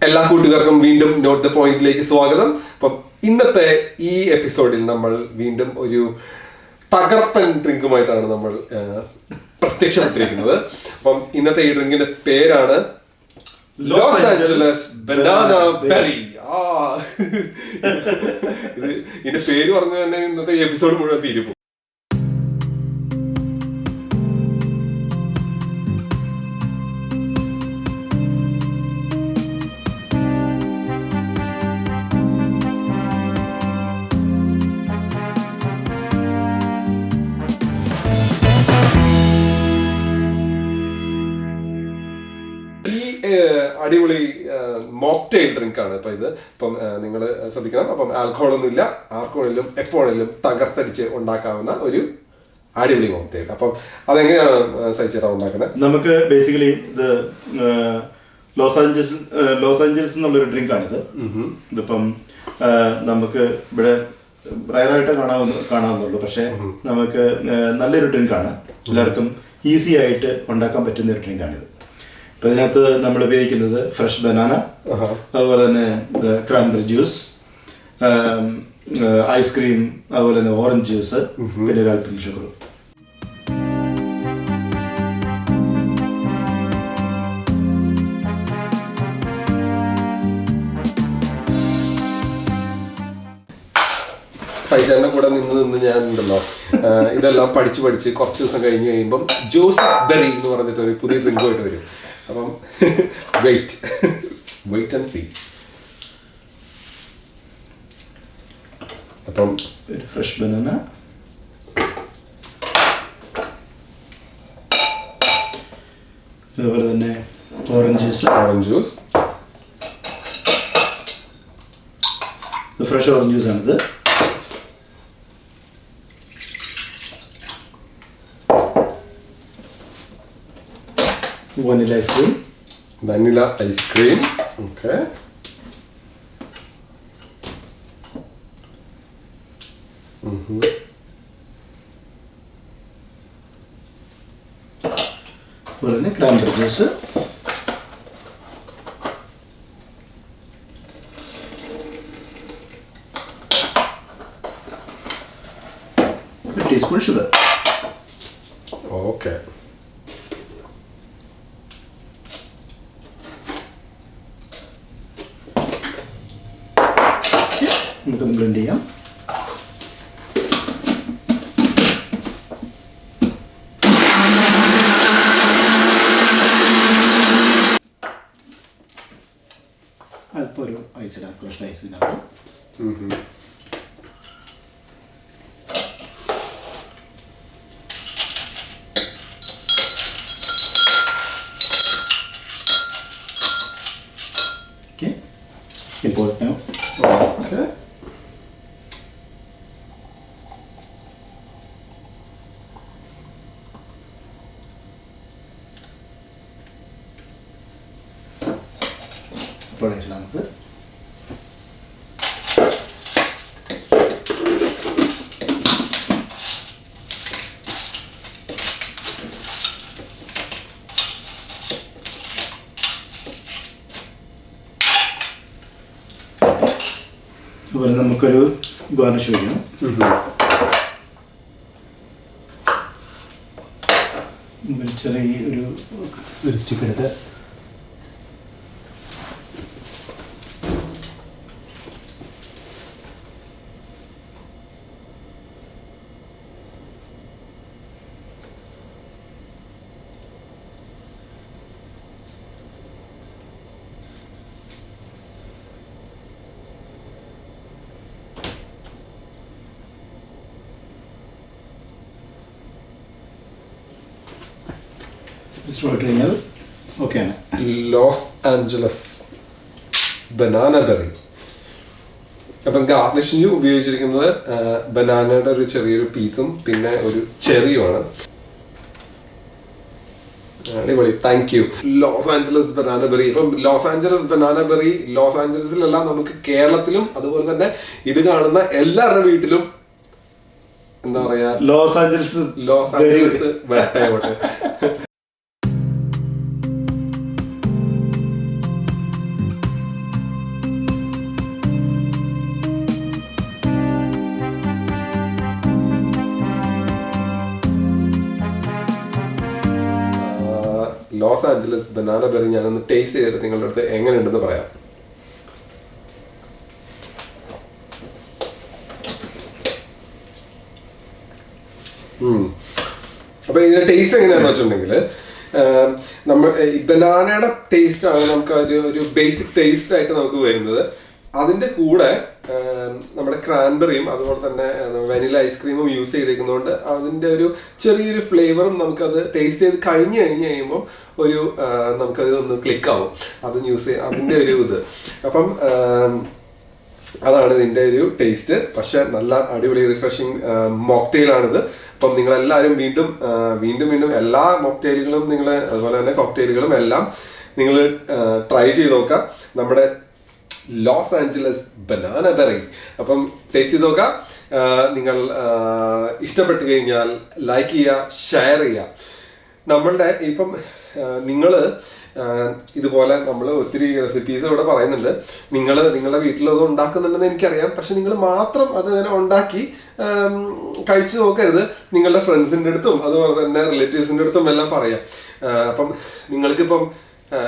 എല്ലാ കൂട്ടുകാർക്കും വീണ്ടും നോട്ട് ദ പോയിന്റിലേക്ക് സ്വാഗതം. അപ്പം ഇന്നത്തെ ഈ എപ്പിസോഡിൽ നമ്മൾ വീണ്ടും ഒരു തകർപ്പൻ ഡ്രിങ്കുമായിട്ടാണ് നമ്മൾ പ്രത്യക്ഷപ്പെട്ടിരിക്കുന്നത്. അപ്പം ഇന്നത്തെ ഈ ഡ്രിങ്കിന്റെ പേരാണ് ലോസ് ആഞ്ചലസ് ബനാന ബെറി. ഇതിന്റെ പേര് പറഞ്ഞു തന്നെ ഇന്നത്തെ എപ്പിസോഡ് മുഴുവൻ തീരും. അടിപൊളി മോക്ടെയിൽ ഡ്രിങ്ക് ആണ് ഇപ്പൊ ഇത്. ഇപ്പം നിങ്ങൾ ശ്രദ്ധിക്കണം. അപ്പം ആൽക്കഹോൾ ഒന്നും ഇല്ല, ആർക്കോണിലും എപ്പോണിലും തകർത്തടിച്ച് ഉണ്ടാക്കാവുന്ന ഒരു അടിപൊളി മോക്ടെയിൽ. അപ്പം അതെങ്ങനെയാണ് സഹിച്ചേട്ടാ ഉണ്ടാക്കുന്നത്? നമുക്ക് ബേസിക്കലി ഇത് ലോസ് ആഞ്ചലസ് എന്നുള്ളൊരു ഡ്രിങ്ക് ആണിത്. ഇതിപ്പം നമുക്ക് ഇവിടെ റയറായിട്ട് കാണാവുന്നുള്ളൂ, പക്ഷെ നമുക്ക് നല്ലൊരു ഡ്രിങ്ക് ആണ്. എല്ലാവർക്കും ഈസി ആയിട്ട് ഉണ്ടാക്കാൻ പറ്റുന്ന ഒരു ഡ്രിങ്ക് ആണിത്. അപ്പം ഇതിനകത്ത് നമ്മൾ ഉപയോഗിക്കുന്നത് ഫ്രഷ് ബനാന, അതുപോലെ തന്നെ ക്രാൻബെറി ജ്യൂസ്, ഐസ്ക്രീം, അതുപോലെ തന്നെ ഓറഞ്ച് ജ്യൂസ്, പിന്നെ ഒരു അല്പം ഷുഗറും. സൈജാന്റെ കൂടെ നിന്ന് ഞാൻ ഉണ്ടല്ലോ ഇതെല്ലാം പഠിച്ച് കുറച്ച് ദിവസം കഴിഞ്ഞ് കഴിയുമ്പം ജോസഫ് ബെറി എന്ന് പറഞ്ഞിട്ട് ഒരു പുതിയ ഡ്രിങ്കുമായിട്ട് വരും. അപ്പം വെയിറ്റ് ആൻഡ് സീ. അപ്പം ഒരു ഫ്രഷ് ബനാന, അതുപോലെ തന്നെ orange juice. Fresh orange juice ആണിത്. Vanilla ice cream. Okay. അതുപോലെ ക്രാൻബെറി ജ്യൂസ്, ഒരു ടീസ്പൂൺ ഷുഗർ. ഓക്കെ. നമുക്കൊന്ന് ബ്ലെൻഡ് ചെയ്യാം. അല്പം ഒരു ഐസ് ഇടാം, ക്രഷ്ഡ് ഐസ് ഇടാം. Okay, import now. Okay. ഇപ്പോൾ നമുക്ക് അതുപോലെ നമുക്കൊരു ഗാർണിഷ് വയ്ക്കണം. ചെറിയ ഒരു സ്റ്റിക്ക് എടുത്ത് കഴിഞ്ഞാൽ ഓക്കെയാണ്. Loss Angeles banana berry. അപ്പം ഗാർണിഷിന് ഉപയോഗിച്ചിരിക്കുന്നത് ബനാനയുടെ ഒരു ചെറിയൊരു പീസും പിന്നെ ഒരു ചെറിയുമാണ്. അടിപൊളി, thank you. Los Angeles banana berry. ഇപ്പം Los Angeles banana berry Los ആഞ്ചലസിലല്ല, നമുക്ക് കേരളത്തിലും അതുപോലെ തന്നെ ഇത് കാണുന്ന എല്ലാവരുടെ വീട്ടിലും എന്താ പറയാ ലോസ് ആഞ്ചലസ് വരട്ടെ. ലോസ് ആഞ്ചലസ് ബനാന ബെറി ഞാനൊന്ന് ടേസ്റ്റ് ചെയ്തിട്ട് നിങ്ങളുടെ അടുത്ത് എങ്ങനെയുണ്ടെന്ന് പറയാം. അപ്പൊ ഇതിന്റെ ടേസ്റ്റ് എങ്ങനെയാന്ന് വെച്ചിട്ടുണ്ടെങ്കിൽ നമ്മൾ ഈ ബനാനയുടെ ടേസ്റ്റ് ആണ് നമുക്ക് ഒരു ബേസിക് ടേസ്റ്റ് ആയിട്ട് നമുക്ക് വരുന്നത്. അതിന്റെ കൂടെ നമ്മുടെ ക്രാൻബെറിയും അതുപോലെ തന്നെ വനില ഐസ്ക്രീമും യൂസ് ചെയ്തേക്കുന്നതുകൊണ്ട് അതിന്റെ ഒരു ചെറിയൊരു ഫ്ലേവറും നമുക്കത് ടേസ്റ്റ് ചെയ്ത് കഴിഞ്ഞ് കഴിയുമ്പോൾ ഒരു നമുക്കത് ഒന്ന് ക്ലിക്ക് ആവും. അത് യൂസ് ചെയ്ത് അതിന്റെ ഒരു ഇത്. അപ്പം അതാണ് ഇതിന്റെ ഒരു ടേസ്റ്റ്. പക്ഷെ നല്ല അടിപൊളി റിഫ്രഷിങ് മോക്ടെയിലാണിത്. അപ്പം നിങ്ങളെല്ലാവരും വീണ്ടും എല്ലാ മോക്ടെയിലുകളും നിങ്ങൾ അതുപോലെ തന്നെ കോക്ടെയിലുകളും എല്ലാം നിങ്ങൾ ട്രൈ ചെയ്ത് നോക്കാം. നമ്മുടെ ലോസ് ആഞ്ചലസ് ബനാന ബെറി അപ്പം ടേസ്റ്റ് ചെയ്ത് നോക്കാം. നിങ്ങൾ ഇഷ്ടപ്പെട്ട് കഴിഞ്ഞാൽ ലൈക്ക് ചെയ്യുക, ഷെയർ ചെയ്യുക. നമ്മളുടെ ഇപ്പം നിങ്ങൾ ഇതുപോലെ നമ്മൾ ഒത്തിരി റെസിപ്പീസ് ഇവിടെ പറയുന്നുണ്ട്. നിങ്ങളുടെ വീട്ടിലത് ഉണ്ടാക്കുന്നുണ്ടെന്ന് എനിക്കറിയാം. പക്ഷെ നിങ്ങൾ മാത്രം അത് അങ്ങനെ ഉണ്ടാക്കി കഴിച്ചു നോക്കരുത്. നിങ്ങളുടെ ഫ്രണ്ട്സിൻ്റെ അടുത്തും അതുപോലെ തന്നെ റിലേറ്റീവ്സിൻ്റെ അടുത്തും എല്ലാം പറയാം. അപ്പം നിങ്ങൾക്കിപ്പം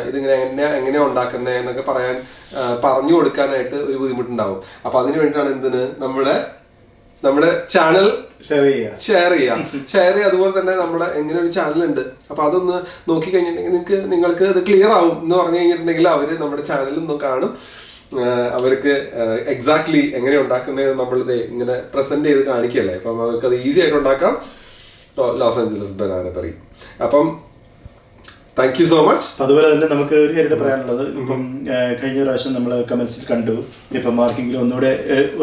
ഇതിങ്ങനെ എങ്ങനെയാ ഉണ്ടാക്കുന്നത് എന്നൊക്കെ പറഞ്ഞു കൊടുക്കാനായിട്ട് ഒരു ബുദ്ധിമുട്ടുണ്ടാവും. അപ്പൊ അതിന് വേണ്ടിയിട്ടാണ് നമ്മുടെ ചാനൽ ഷെയർ ചെയ്യുക. അതുപോലെ തന്നെ നമ്മുടെ എങ്ങനെ ഒരു ചാനൽ ഉണ്ട്. അപ്പൊ അതൊന്ന് നോക്കി കഴിഞ്ഞിട്ടുണ്ടെങ്കിൽ നിങ്ങൾക്ക് അത് ക്ലിയർ ആവും എന്ന് പറഞ്ഞു കഴിഞ്ഞിട്ടുണ്ടെങ്കിൽ അവര് നമ്മുടെ ചാനലും കാണും. അവർക്ക് എക്സാക്ട്ലി എങ്ങനെ ഉണ്ടാക്കുന്നത് നമ്മളിത് ഇങ്ങനെ പ്രസന്റ് ചെയ്ത് കാണിക്കല്ലേ. അപ്പം അവർക്ക് അത് ഈസി ആയിട്ട് ഉണ്ടാക്കാം. Loss Angeles banana berry. അപ്പം താങ്ക് യു സോ മച്ച്. അതുപോലെ തന്നെ നമുക്ക് ഒരു കാര്യം പറയാനുള്ളത്, ഇപ്പം കഴിഞ്ഞ പ്രാവശ്യം നമ്മൾ കമന്റ്സിൽ കണ്ടു, ഇപ്പം ആർക്കെങ്കിലും ഒന്നുകൂടെ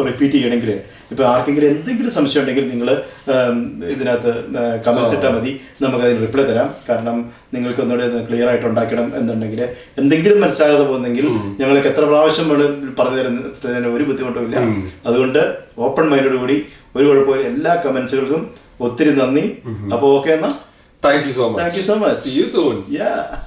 റിപ്പീറ്റ് ചെയ്യണമെങ്കിൽ, ഇപ്പം ആർക്കെങ്കിലും എന്തെങ്കിലും സംശയം ഉണ്ടെങ്കിൽ നിങ്ങൾ ഇതിനകത്ത് കമന്റ്സ് ഇട്ടാൽ മതി, നമുക്കതിന് റിപ്ലൈ തരാം. കാരണം നിങ്ങൾക്ക് ഒന്നുകൂടെ ക്ലിയർ ആയിട്ട് ഉണ്ടാക്കണം എന്നുണ്ടെങ്കിൽ, എന്തെങ്കിലും മനസ്സിലാകാതെ പോകുന്നെങ്കിൽ ഞങ്ങൾക്ക് എത്ര പ്രാവശ്യം പറഞ്ഞു തരുന്നതിന് ഒരു ബുദ്ധിമുട്ടുമില്ല. അതുകൊണ്ട് ഓപ്പൺ മൈൻഡോട് കൂടി ഒരു കുഴപ്പമില്ല. എല്ലാ കമന്റ്സുകൾക്കും ഒത്തിരി നന്ദി. അപ്പോൾ ഓക്കെ എന്നാ. Thank you so much. Thank you so much. See you soon. Yeah.